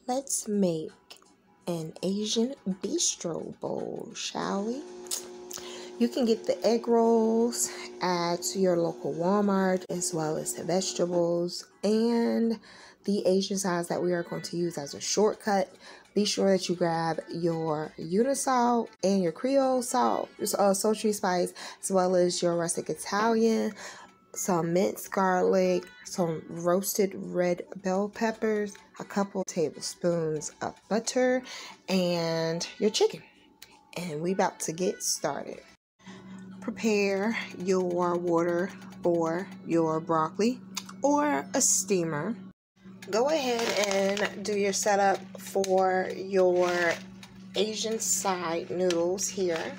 Let's make an Asian bistro bowl, shall we? You can get the egg rolls at your local Walmart, as well as the vegetables and the Asian size that we are going to use as a shortcut. Be sure that you grab your Universalt and your Creole salt, sultry spice, as well as your rustic Italian, some minced garlic, some roasted red bell peppers, a couple tablespoons of butter, and your chicken. And we about to get started. Prepare your water for your broccoli or a steamer. Go ahead and do your setup for your Asian side noodles here,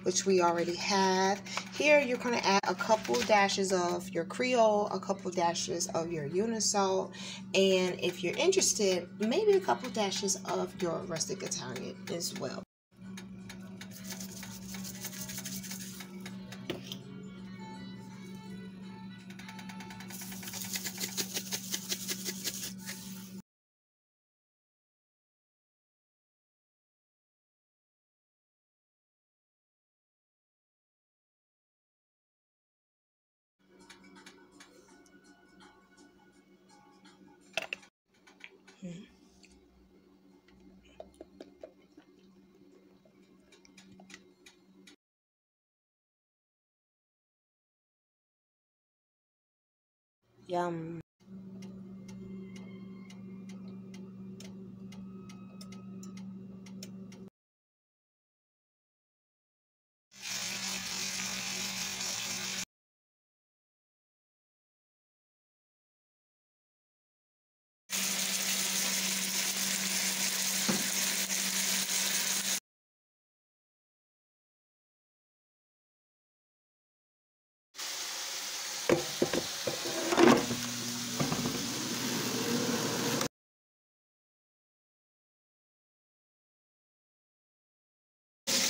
which we already have. Here you're going to add a couple dashes of your Creole, a couple dashes of your Universalt, and if you're interested, maybe a couple dashes of your rustic Italian as well. Yum.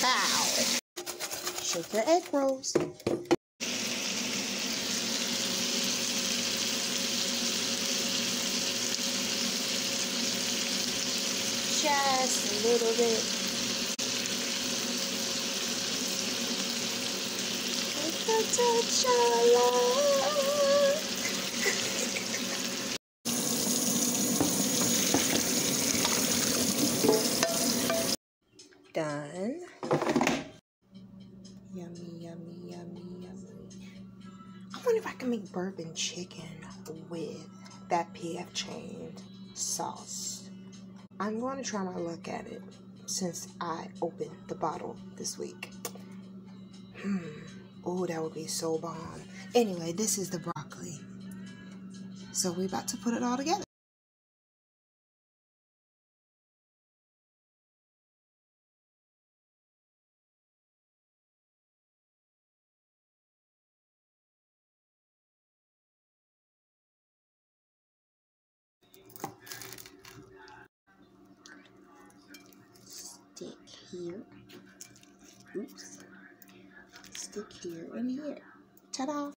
Bow. Shake your egg rolls. Just a little bit. With a touch of love. Done. Yummy, yummy, yummy, yummy. I wonder if I can make bourbon chicken with that PF Changed sauce. I'm going to try my luck at it since I opened the bottle this week. Oh, that would be so bomb. Anyway, this is the broccoli. So we're about to put it all together. Stick here. Oops. Stick here and here. Ta-da!